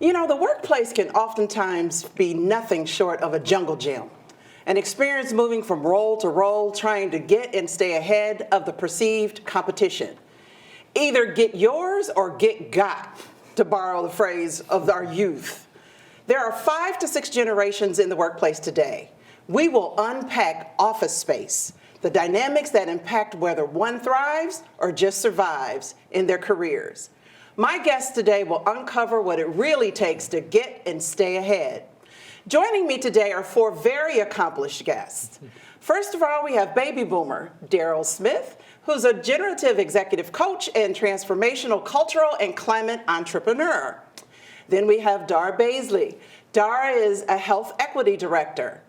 You know, the workplace can oftentimes be nothing short of a jungle gym. An experience moving from role to role, trying to get and stay ahead of the perceived competition. Either get yours or get got, to borrow the phrase of our youth. There are 5 to 6 generations in the workplace today. We will unpack office space, the dynamics that impact whether one thrives or just survives in their careers. My guests today will uncover what it really takes to get and stay ahead. Joining me today are 4 very accomplished guests. First of all, we have baby boomer Daryl Smith, who's a generative executive coach and transformational cultural and climate entrepreneur. Then we have Dara Baisley. Dara is a health equity director.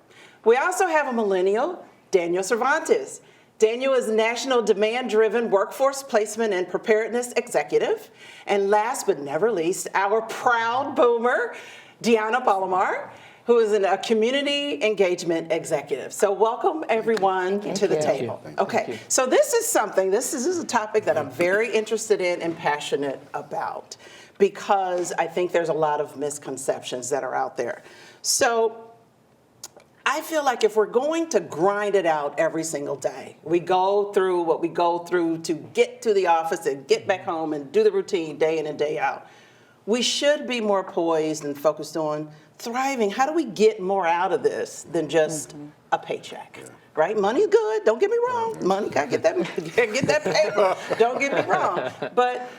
We also have a millennial, Daniel Cervantes. Daniel is National Demand-Driven Workforce Placement and Preparedness Executive. And last but never least, our proud boomer, Deanna Palomar, who is a community engagement executive. So welcome everyone to the table. Okay, so this is a topic that I'm very interested in and passionate about because I think there's a lot of misconceptions that are out there. So I feel like if we're going to grind it out every single day, we go through what we go through to get to the office and get back home and do the routine day in and day out, we should be more poised and focused on thriving. How do we get more out of this than just a paycheck? Right? Money's good, don't get me wrong. Money, gotta get that paper, don't get me wrong. But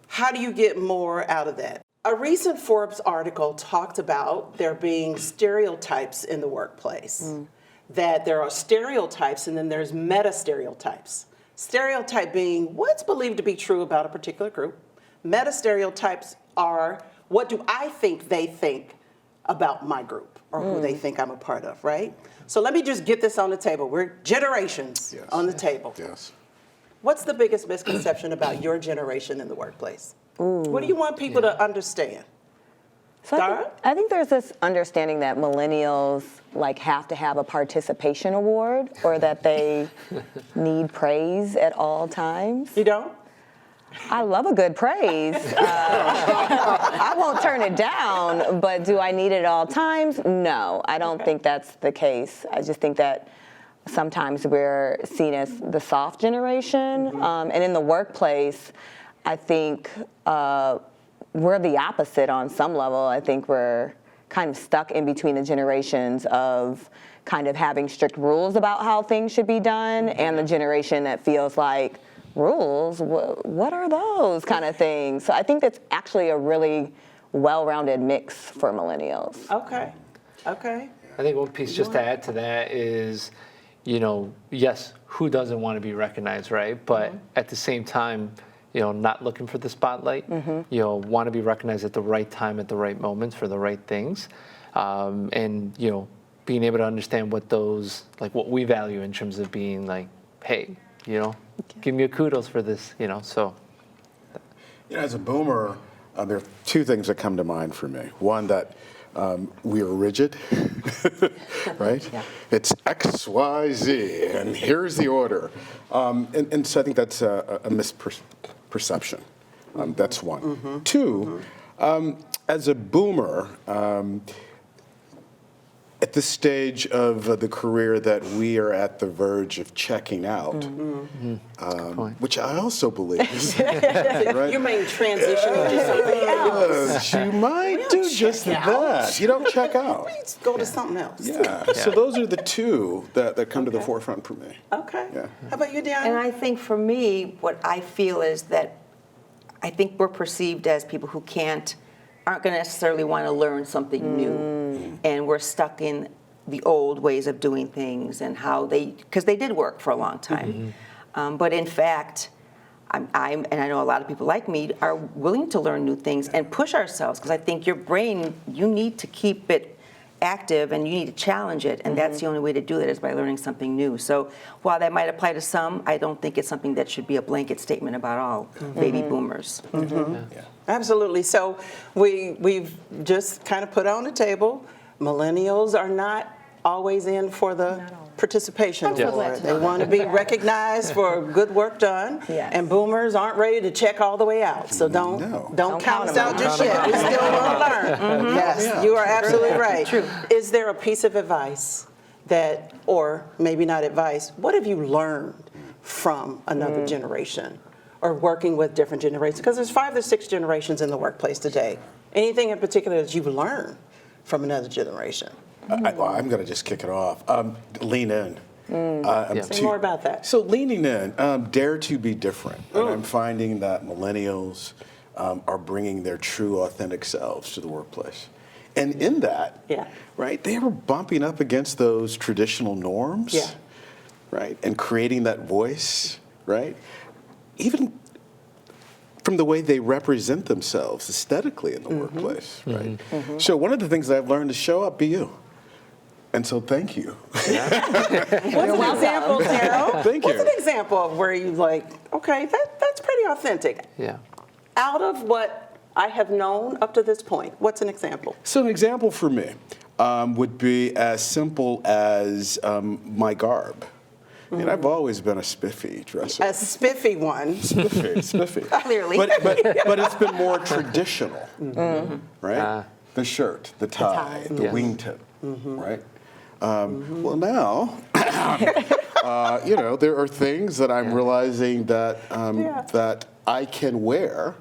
how do you get more out of that? A recent Forbes article talked about there being stereotypes in the workplace. That there are stereotypes and then there's meta-stereotypes. Stereotype being what's believed to be true about a particular group. Meta-stereotypes are what do I think they think about my group or who they think I'm a part of, right? So let me just get this on the table. We're generations on the table. Yes. What's the biggest misconception about your generation in the workplace? What do you want people to understand? So I think there's this understanding that millennials have to have a participation award or that they need praise at all times. You don't? I love a good praise. I won't turn it down, but do I need it at all times? No, I don't think that's the case. I just think that sometimes we're seen as the soft generation. And in the workplace, I think we're the opposite on some level. I think we're kind of stuck in between the generations of kind of having strict rules about how things should be done and the generation that feels like, rules? What are those kind of things? So I think that's actually a really well-rounded mix for millennials. Okay. I think one piece just to add to that is, yes, who doesn't want to be recognized, right? But at the same time, not looking for the spotlight, want to be recognized at the right time, at the right moments for the right things. And, being able to understand what those, what we value in terms of being hey, give me a kudos for this, so. As a boomer, there are 2 things that come to mind for me. One, that we are rigid, right? Yeah. It's X, Y, Z, and here's the order. And so I think that's a misperception. That's one. 2, as a boomer, at this stage of the career that we are at the verge of checking out, which I also believe is, right? You may transition into something else. You might do just that. You don't check out. Please go to something else. Yeah. So those are the 2 that come to the forefront for me. Okay. Yeah. How about you, Deanna? And I think for me, what I feel is that I think we're perceived as people who aren't going to necessarily want to learn something new. And we're stuck in the old ways of doing things and because they did work for a long time. But in fact, and I know a lot of people like me are willing to learn new things and push ourselves because I think your brain, you need to keep it active and you need to challenge it, and that's the only way to do that is by learning something new. So while that might apply to some, I don't think it's something that should be a blanket statement about all baby boomers. Absolutely. So we've just kind of put on the table, millennials are not always in for the participation I'm so glad award. to They know want to be recognized for good work done. Yes. And boomers aren't ready to check all the way out. So No. don't count us out just Don't yet. count We 'em still want to learn. Yes, Yeah. you are absolutely right. True. Is there a piece of advice that, or maybe not advice, what have you learned from another generation or working with different generations? Because there's 5 to 6 generations in the workplace today. Anything in particular that you've learned from another generation? I'm going to just kick it off. Lean in. Say more about that. So leaning in, dare to be different. And I'm finding that millennials are bringing their true, authentic selves to the workplace. And in that, Yeah. right, they are bumping up against those traditional norms, Yeah. right, and creating that voice, right, even from the way they represent themselves aesthetically in the workplace, right? So one of the things that I've learned is show up, be you. And so thank you. What's an example, Sarah? Thank What's you. an example of where you like, okay, that's pretty authentic. Yeah. Out of what I have known up to this point, what's an example? So an example for me would be as simple as my garb. And I've always been a spiffy dresser. A spiffy one. Spiffy. Clearly. But it's been more traditional, right? The shirt, the tie, the Yes. wingtip, right? Well, now, there are things that I'm realizing that that I can wear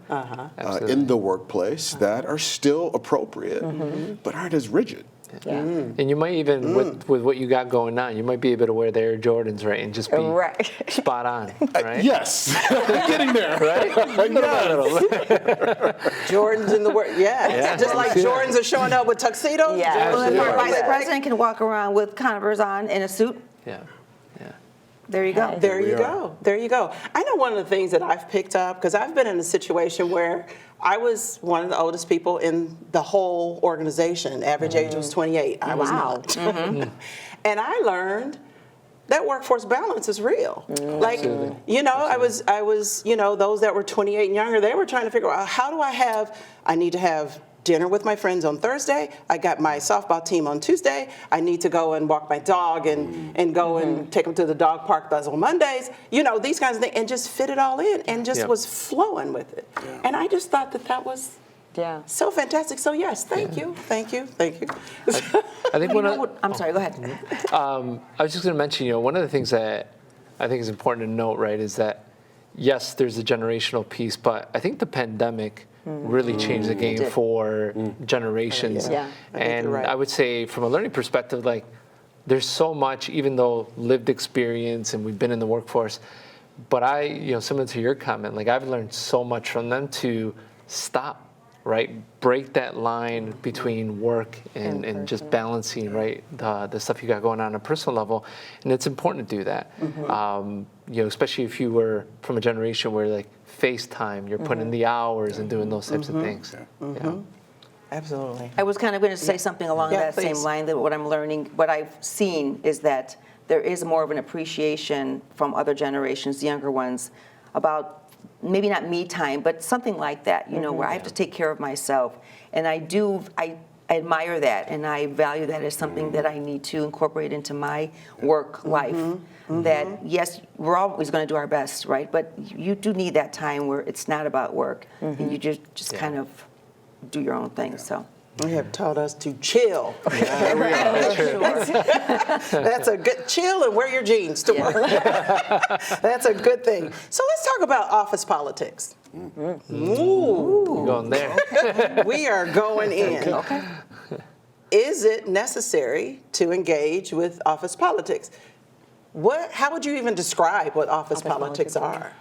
in the workplace that are still appropriate, but aren't as rigid. And you might even, with what you got going on, you might be able to wear the Air Jordans, right, and just be Right. spot on, right? Yes, getting there. Right? Jordans in the work. Yeah. Just like Jordans are showing up with tuxedos. Yeah. Jordans Well, if are our like vice that. president can walk around with Converse on in a suit, Yeah. Yeah. there you go. There we you are. go. There you go. I know one of the things that I've picked up, because I've been in a situation where I was one of the oldest people in the whole organization. Average age was 28. I was not. And I learned that workforce balance is real. Like, I was, those that were 28 and younger, they were trying to figure out how do I need to have dinner with my friends on Thursday. I got my softball team on Tuesday. I need to go and walk my dog and go and take them to the dog park buzz on Mondays. These kinds of things, and just fit it all in and just Yep. was flowing with it. And I just thought that was Yeah. so fantastic. So yes, thank you. I think I'm sorry, go ahead. I was just going to mention, one of the things that I think is important to note, right, is that yes, there's a generational piece, but I think the pandemic really changed the game for generations. Yeah. I think And you're right. I would say, from a learning perspective, like there's so much, even though lived experience and we've been in the workforce, but similar to your comment, like I've learned so much from them to stop. Right, break that line between work and just balancing, right, the stuff you got going on a personal level, and it's important to do that. Especially if you were from a generation where like FaceTime, you're putting in the hours and doing those types of things. Yeah. Absolutely. I was kind of going to say something along Yeah, that same please. line, that what I'm learning, what I've seen is that there is more of an appreciation from other generations, the younger ones, about maybe not me time, but something like that, where I have to take care of myself. And I admire that, and I value that as something that I need to incorporate into my work life. That, yes, we're always going to do our best, right? But you do need that time where it's not about work, and you just kind of do your own thing, so. You have taught us to chill. Sure. That's a good chill and wear your jeans to work. That's a good thing. So let's talk about office politics. You're going there. We are going in. Okay. Is it necessary to engage with office politics? How would you even describe what office politics are?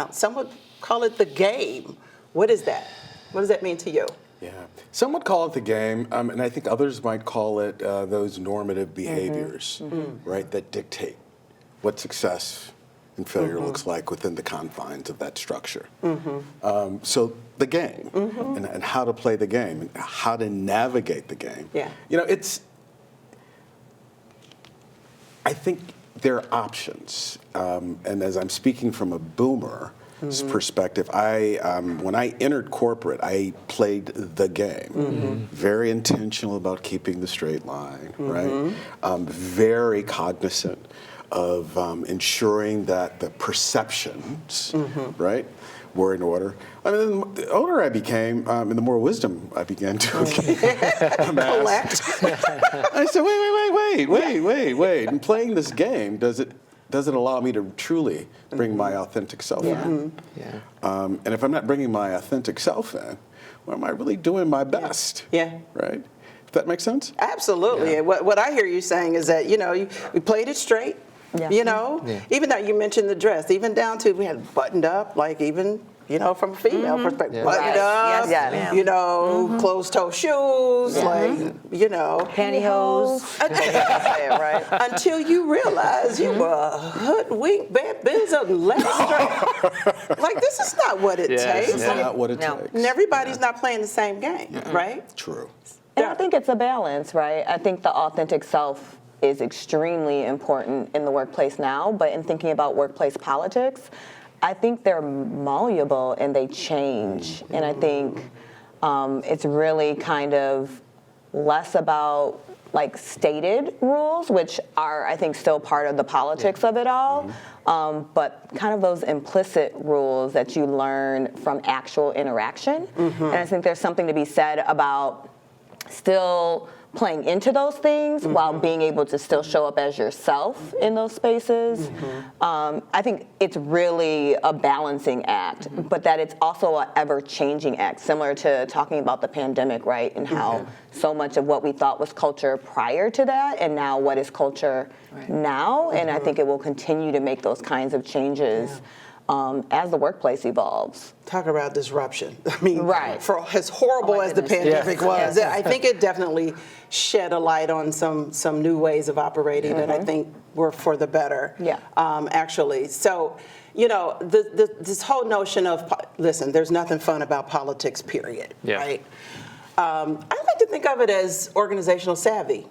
Some would call it the game. What is that? What does that mean to you? Yeah, some would call it the game, and I think others might call it those normative behaviors, right, that dictate what success and failure looks like within the confines of that structure. So the game, and how to play the game, and how to navigate the game. Yeah. I think there are options, and as I'm speaking from a boomer, perspective, when I entered corporate, I played the game. Very intentional about keeping the straight line, right? Very cognizant of ensuring that the perceptions, right, were in order. I mean, the older I became, and the more wisdom I began to amass, I said, wait. And playing this game, does it allow me to truly bring my authentic self in? And if I'm not bringing my authentic self in, well, am I really doing my best? Yeah. Right? If that makes sense? Absolutely. And what I hear you saying is that, we played it straight. Yeah. Even though you mentioned the dress, even down to we had buttoned up, like even, from a female perspective, buttoned up, Yes, ma'am. closed-toe shoes, Pantyhose. right? Until you realize you were a hoodwink, bamboozled, led astray. Like, this is not what it takes. It's not what it No. takes. And everybody's not playing the same game, right? True. And I think it's a balance, right? I think the authentic self is extremely important in the workplace now, but in thinking about workplace politics, I think they're malleable and they change. And I think it's really kind of less about like stated rules, which are, I think, still part of the politics of it all, but kind of those implicit rules that you learn from actual interaction. And I think there's something to be said about still playing into those things while being able to still show up as yourself in those spaces. I think it's really a balancing act, but that it's also an ever-changing act, similar to talking about the pandemic, right? And how so much of what we thought was culture prior to that, and now what is culture now. And I think it will continue to make those kinds of changes as the workplace evolves. Talk about disruption. I mean, Right. for as horrible Oh, my as the goodness. pandemic was, I think it definitely shed a light on some new ways of operating that I think were for the better. Yeah. Actually, so this whole notion of listen, there's nothing fun about politics. Period. Yeah. Right. I like to think of it as organizational savvy.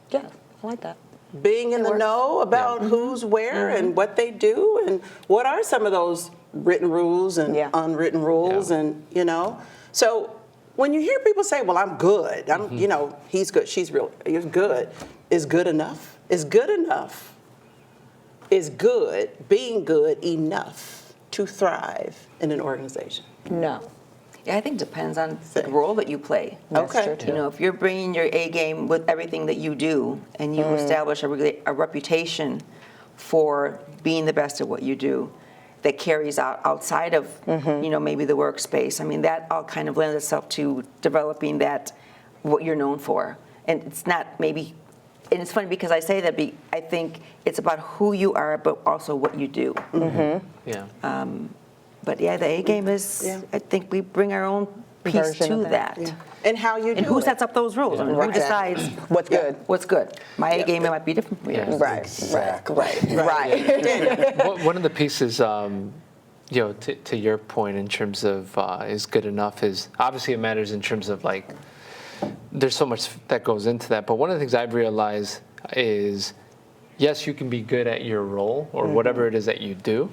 Yeah, I like that. Being in the know about who's where and what they do and what are some of those written rules and unwritten rules and so when you hear people say, well, I'm good, he's good, she's real, you're good, is good enough? Is good enough? Is being good enough to thrive in an organization? No. Yeah, I think it depends on the role that you play. That's Okay. true, too. If you're bringing your A game with everything that you do and you establish a reputation for being the best at what you do that carries out outside of, maybe the workspace, I mean, that all kind of lends itself to developing what you're known for. And it's not maybe, and it's funny because I say that, I think it's about who you are, but also what you do. Yeah. But yeah, the A game is, I think we bring our own piece Version to of that. that. And how you do And who it. sets up those rules? I mean, who Right. decides What's good? what's good? My A game, it might be different from yours. Right. Exactly. Right. One of the pieces, to your point in terms of is good enough is obviously it matters in terms of like there's so much that goes into that. But one of the things I've realized is, yes, you can be good at your role or whatever it is that you do,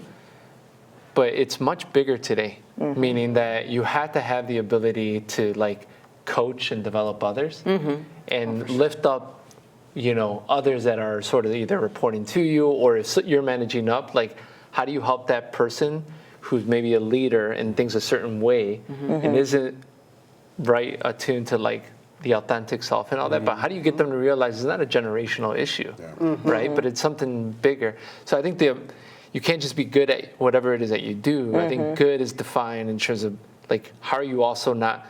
but it's much bigger today, meaning that you have to have the ability to like coach and develop others and lift up, others that are sort of either reporting to you or if you're managing up, like how do you help that person who's maybe a leader and thinks a certain way and isn't attuned to like the authentic self and all that, but how do you get them to realize it's not a generational issue, right? But it's something bigger. So I think you can't just be good at whatever it is that you do. I think good is defined in terms of like how are you also not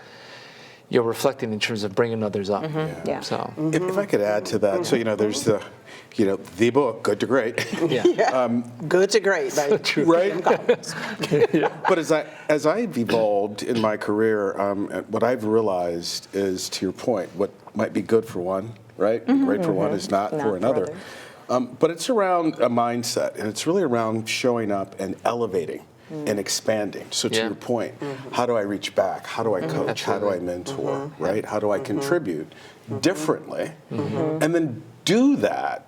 you're reflecting in terms of bringing others up. Yeah. So If I could add to that, so there's the book, Good to Great. Good to great, right? Right? But as I've evolved in my career, what I've realized is, to your point, what might be good for one, right? Great for one is not for another. But it's around a mindset, and it's really around showing up and elevating and expanding. So to your point, how do I reach back? How do I coach? How do I mentor? Right? How do I contribute differently? And then do that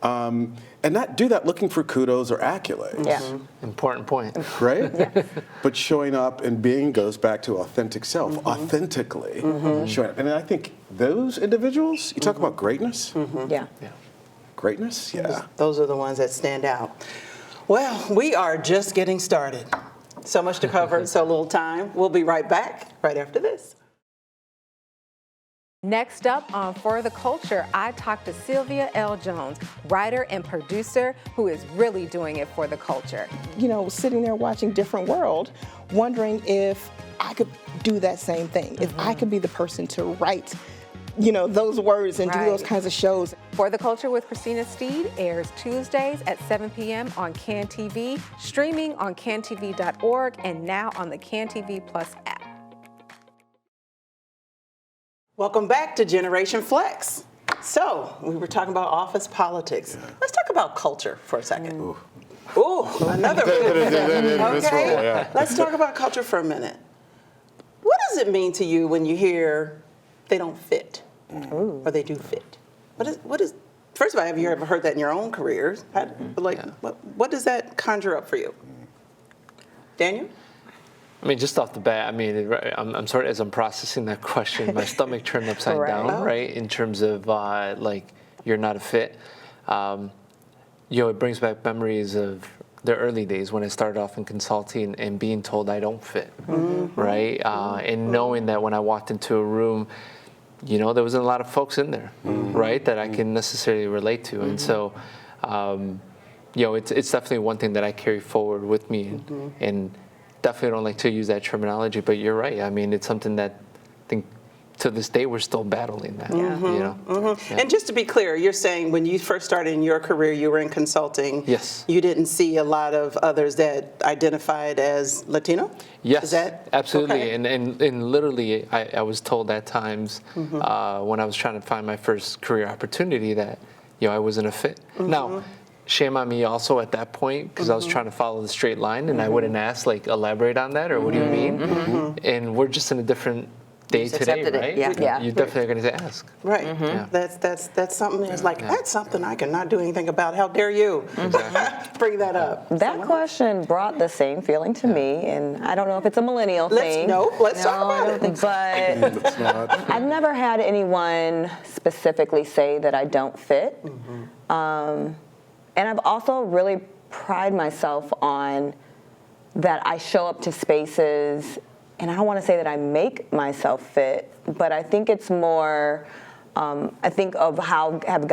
and not do that looking for kudos or accolades. Yeah. Important point. Right? But showing up and being goes back to authentic self, authentically showing up. And I think those individuals, you talk about greatness, Yeah. Yeah. greatness, yeah. Those are the ones that stand out. Well, we are just getting started. So much to cover in so little time. We'll be right back right after this. Next up on For the Culture, I talked to Sylvia L. Jones, writer and producer who is really doing it for the culture. You know, sitting there watching Different World, wondering if I could do that same thing, if I could be the person to write, you know, those words and do those Right. kinds of shows. For the Culture with Christina Steed airs Tuesdays at 7 p.m. on CAN TV, streaming on cantv.org, and now on the CAN TV Plus app. Welcome back to Generation Flex. So, we were talking about office politics. Let's talk about culture for a second. Ooh, another Visceral, Okay, yeah. let's talk about culture for a minute. What does it mean to you when you hear they don't fit or they do fit? What is? First of all, have you ever heard that in your own careers? What does that conjure up for you? Daniel? I mean, just off the bat, I mean, I'm sorry, as I'm processing that question, my stomach turned upside Right. down, right? In terms of like, you're not a fit. You know, it brings back memories of the early days when I started off in consulting and being told I don't fit, right? And knowing that when I walked into a room, you know, there wasn't a lot of folks in there, right, that I can necessarily relate to. And so, you know, it's definitely one thing that I carry forward with me, and definitely don't like to use that terminology, but you're right. I mean, it's something that I think to this day we're still battling that, you know. Yeah. And just to be clear, you're saying when you first started in your career, you were in consulting. Yes. You didn't see a lot of others that identified as Latino? Yes, Is that absolutely. okay? And literally, I was told at times when I was trying to find my first career opportunity that, you know, I wasn't a fit. Now, shame on me also at that point, because I was trying to follow the straight line and I wouldn't ask, like, elaborate on that, or what do you mean? And we're just in a different day just today, accepted it, right? yeah. Yeah. You definitely are going to ask. Right. Yeah. That's something that's like, that's something I cannot do anything about. How dare you bring that up? That question brought the same feeling to me, and I don't know if it's a millennial thing. Let's talk about it. But It's not. I've never had anyone specifically say that I don't fit. And I've also really pride myself on that I show up to spaces, and I don't want to say that I make myself fit, but I think it's more, I think of how I've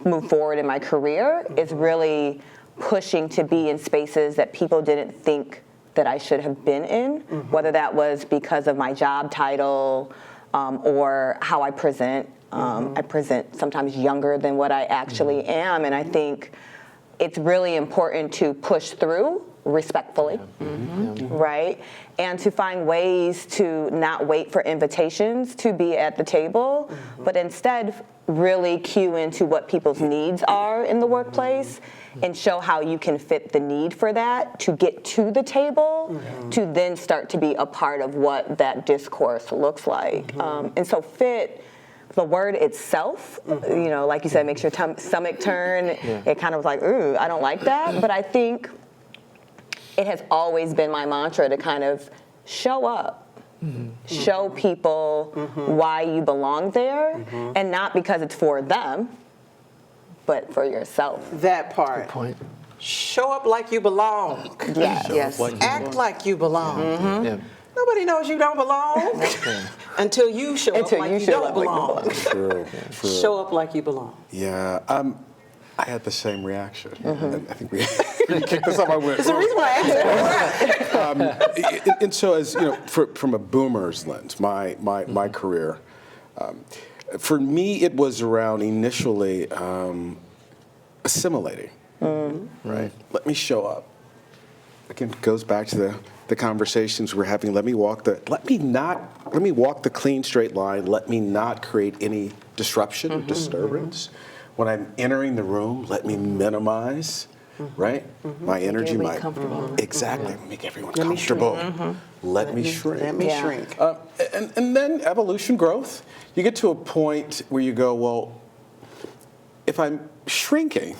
moved forward in my career is really pushing to be in spaces that people didn't think that I should have been in, whether that was because of my job title or how I present. I present sometimes younger than what I actually am, and I think it's really important to push through respectfully, right? And to find ways to not wait for invitations to be at the table, but instead really cue into what people's needs are in the workplace and show how you can fit the need for that to get to the table to then start to be a part of what that discourse looks like. And so fit, the word itself, you know, like you said, makes your stomach turn. It kind of like, ooh, I don't like that. But I think it has always been my mantra to kind of show up, show people why you belong there, and not because it's for them, but for yourself. That part. Point. Show up like you belong. Yes. Act like you belong. Yeah. Nobody knows you don't belong until you show up like you don't belong. True. Show up like you belong. Yeah. I had the same reaction. And I think we kicked this up. I went. There's a reason why I asked that. And so, as you know, from a boomer's lens, my career, for me, it was around initially assimilating. Right. Let me show up. Again, it goes back to the conversations we're having. Let me walk the clean, straight line. Let me not create any disruption or disturbance. When I'm entering the room, let me minimize, right? My energy, everybody comfortable. Exactly. Make everyone comfortable. Let me shrink. Let me Yeah. shrink. And then evolution, growth. You get to a point where you go, well, if I'm shrinking,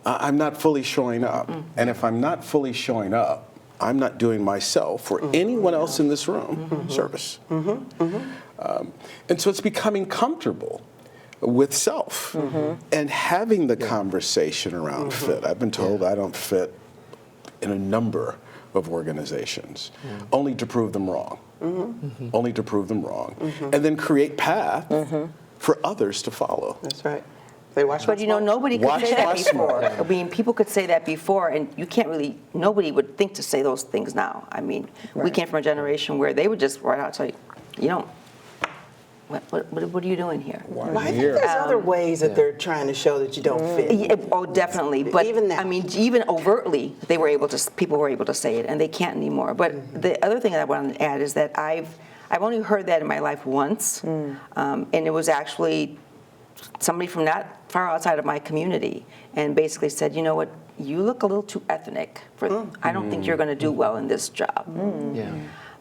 I'm not fully showing up. And if I'm not fully showing up, I'm not doing myself or anyone else in this room service. And so it's becoming comfortable with self and having the conversation around fit. I've been told I don't fit in a number of organizations, only to prove them wrong. Only to prove them wrong. And then create path for others to follow. That's right. They watch But you know, nobody could Watch say that my before. smoke. I mean, people could say that before, and you can't really, nobody would think to say those things now. I mean, we came from a generation where they would just right out say, you don't, what are you doing here? Well, I think there's other ways that they're trying to show that you don't fit. Yeah, oh, definitely. But Even now. I mean, even overtly, people were able to say it, and they can't anymore. But the other thing that I want to add is that I've only heard that in my life once, and it was actually somebody from not far outside of my community, and basically said, you know what, you look a little too ethnic. I don't think you're going to do well in this job. Yeah.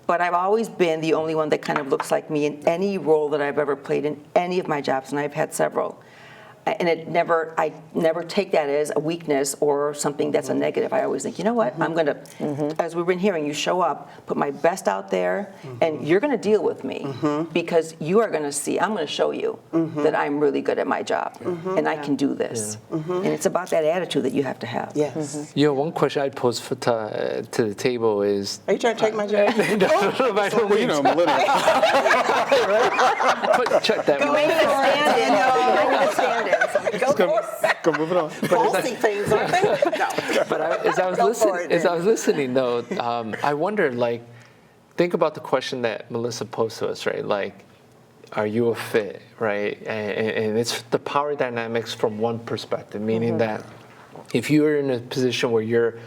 But I've always been the only one that kind of looks like me in any role that I've ever played in any of my jobs, and I've had several. And I never take that as a weakness or something that's a negative. I always think, you know what, I'm going to, as we've been hearing, you show up, put my best out there, and you're going to deal with me because you are going to see, I'm going to show you that I'm really good at my job and I can do this. And it's about that attitude that you have to have. Yes. You know, one question I'd pose to the table is, Are you trying to take my job? no, by no Well, you means. know, millennials. Check that You one. may need a stand-in. You may need a stand-in. Go for it. Go moving on. Ballsy things, aren't they? No. But as I was listening, though, I wondered, like, think about the question that Melissa posed to us, right? Like, are you a fit, right? And it's the power dynamics from one perspective, meaning that if you're in a position where you're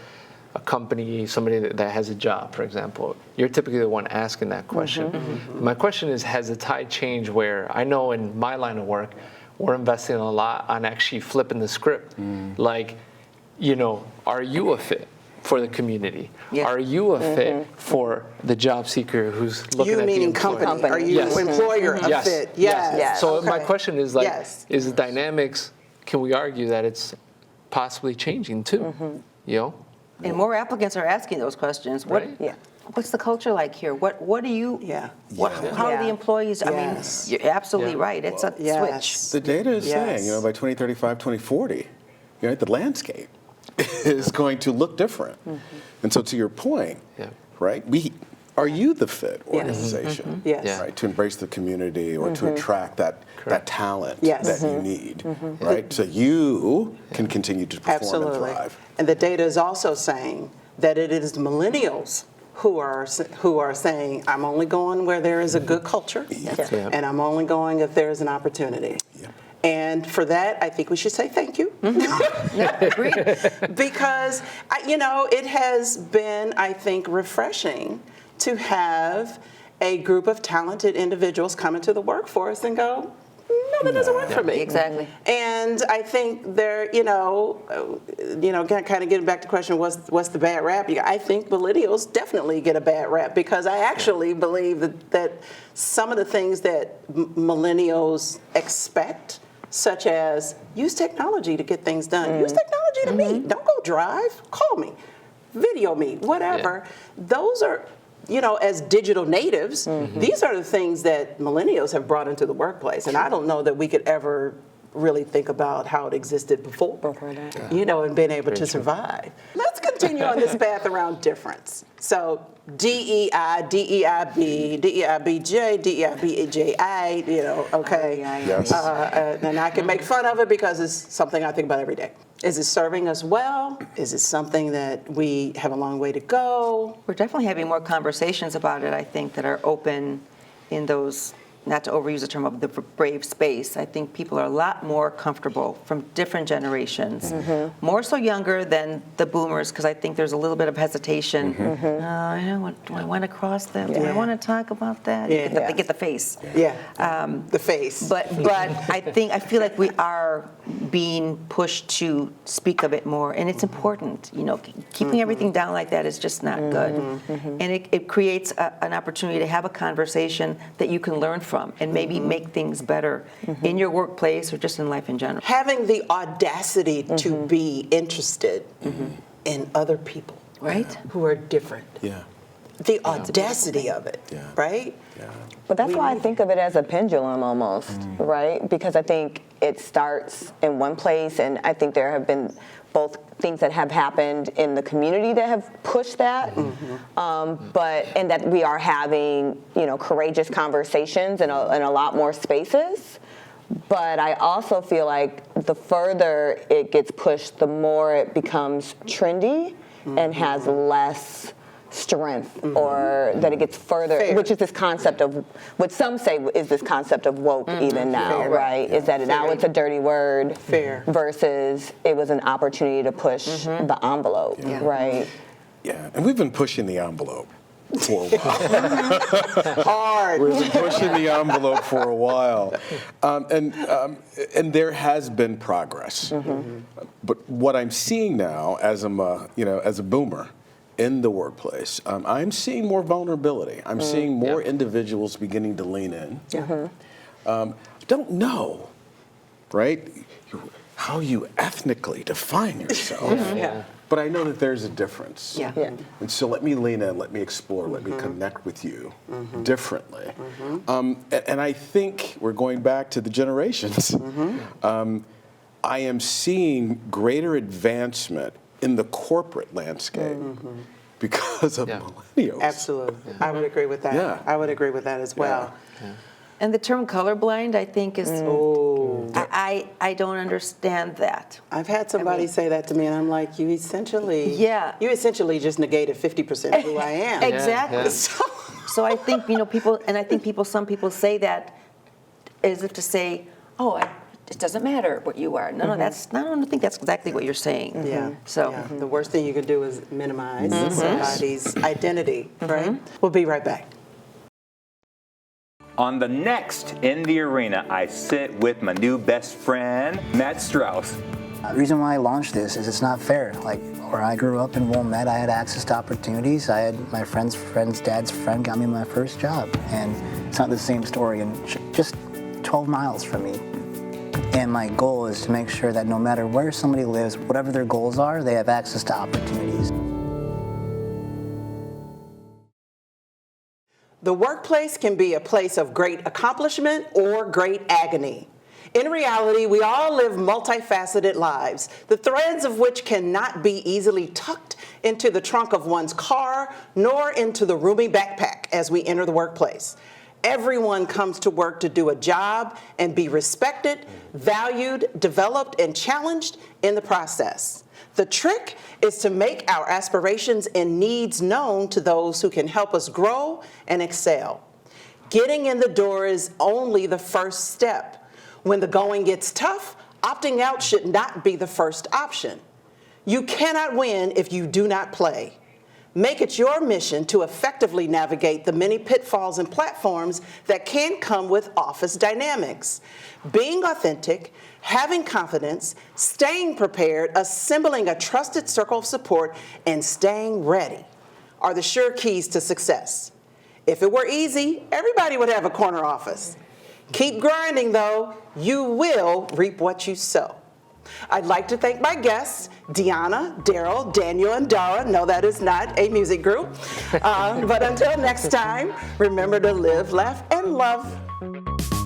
a company, somebody that has a job, for example, you're typically the one asking that question. My question is, has the tide changed where I know in my line of work, we're investing a lot on actually flipping the script. Like, you know, are you a fit for the community? Yeah. Are you a fit for the job seeker who's looking You at meaning the employer? company. Are you Yes. employer a Yes. fit? Yes. Yes. So my Okay. question is, like, Yes. is the dynamics, can we argue that it's possibly changing too? You know? And more applicants are asking those questions. Right. Yeah. What's the culture like here? What do you? Yeah. How are the Yeah. employees? I Yes. mean, you're absolutely Yeah. right. It's a switch. Yes. The data is saying, you know, Yes. by 2035, 2040, you know, the landscape is going to look different. And so to your point, Yeah. right, are you the fit organization, Yes. Yeah. right, to embrace the community or to attract that talent Yes. that you need, right, so you can continue to perform and Absolutely. thrive. And the data is also saying that it is millennials who are saying, I'm only going where there is a good culture, Yeah. and I'm only going if there is an opportunity. Yeah. And for that, I think we should say thank you. Agreed. Because, you know, it has been, I think, refreshing to have a group of talented individuals come into the workforce and go, no, that doesn't work for me. Exactly. And I think there, you know, kind of getting back to the question, what's the bad rap? I think millennials definitely get a bad rap because I actually believe that some of the things that millennials expect, such as use technology to get things done, use technology to meet, don't go drive, call me, video me, whatever. Those are, you know, as digital natives, these are the things that millennials have brought into the workplace. And I don't know that we could ever really think about how it existed before, you know, and being able to survive. Let's continue on this path around difference. So DEI, DEIB, DEIBJ, DEIBJI, you know, okay. Yes. And I can make fun of it because it's something I think about every day. Is it serving us well? Is it something that we have a long way to go? We're definitely having more conversations about it, I think, that are open in those, not to overuse the term of the brave space. I think people are a lot more comfortable from different generations, more so younger than the boomers, because I think there's a little bit of hesitation. I don't want, do I want to cross that? Do I Yeah. want to talk about that? Yeah. They get the face. Yeah, the face. But I feel like we are being pushed to speak of it more, and it's important. Keeping everything down like that is just not good, and it creates an opportunity to have a conversation that you can learn from and maybe make things better in your workplace or just in life in general. Having the audacity to be interested in other people, Right. who are different. Yeah. The audacity of it, Yeah. right? Yeah. But that's why I think of it as a pendulum almost, right? Because I think it starts in one place, and I think there have been both things that have happened in the community that have pushed that, and that we are having, courageous conversations in a lot more spaces. But I also feel like the further it gets pushed, the more it becomes trendy and has less strength, or that it gets further, Fair. which is this concept of, what some say is this concept of woke even now, Fair. right? Is that now it's a dirty word Fair. versus it was an opportunity to push the envelope, right? Yeah. And we've been pushing the envelope for a while. Hard. We've been pushing the envelope for a while, and there has been progress. But what I'm seeing now, as a boomer in the workplace, I'm seeing more vulnerability. I'm seeing more individuals beginning to lean in. Don't know, right, how you ethnically define yourself. Yeah. But I know that there's a difference. Yeah. Yeah. And so let me lean in, let me explore, let me connect with you differently. And I think we're going back to the generations. I am seeing greater advancement in the corporate landscape because of millennials. Absolutely. I would agree with that. Yeah. I would agree with that as well. And the term colorblind, I think, is, I don't understand that. I've had somebody say that to me, and I'm like, you essentially just negated 50% of who I am. Exactly. So I think, some people say that as if to say, oh, it doesn't matter what you are. No, I don't think that's exactly what you're saying. Yeah. So. Yeah. The worst thing you can do is minimize somebody's identity, right? We'll be right back. On the next In the Arena, I sit with my new best friend, Matt Strauss. The reason why I launched this is it's not fair. Like, where I grew up in Wilmette, I had access to opportunities. I had my friend's dad's friend got me my first job. And it's not the same story, and just 12 miles from me. And my goal is to make sure that no matter where somebody lives, whatever their goals are, they have access to opportunities. The workplace can be a place of great accomplishment or great agony. In reality, we all live multifaceted lives, the threads of which cannot be easily tucked into the trunk of one's car, nor into the roomy backpack as we enter the workplace. Everyone comes to work to do a job and be respected, valued, developed, and challenged in the process. The trick is to make our aspirations and needs known to those who can help us grow and excel. Getting in the door is only the first step. When the going gets tough, opting out should not be the first option. You cannot win if you do not play. Make it your mission to effectively navigate the many pitfalls and platforms that can come with office dynamics. Being authentic, having confidence, staying prepared, assembling a trusted circle of support, and staying ready are the sure keys to success. If it were easy, everybody would have a corner office. Keep grinding, though. You will reap what you sow. I'd like to thank my guests, Deanna, Daryl, Daniel, and Dara. No, that is not a music group. But until next time, remember to live, laugh, and love.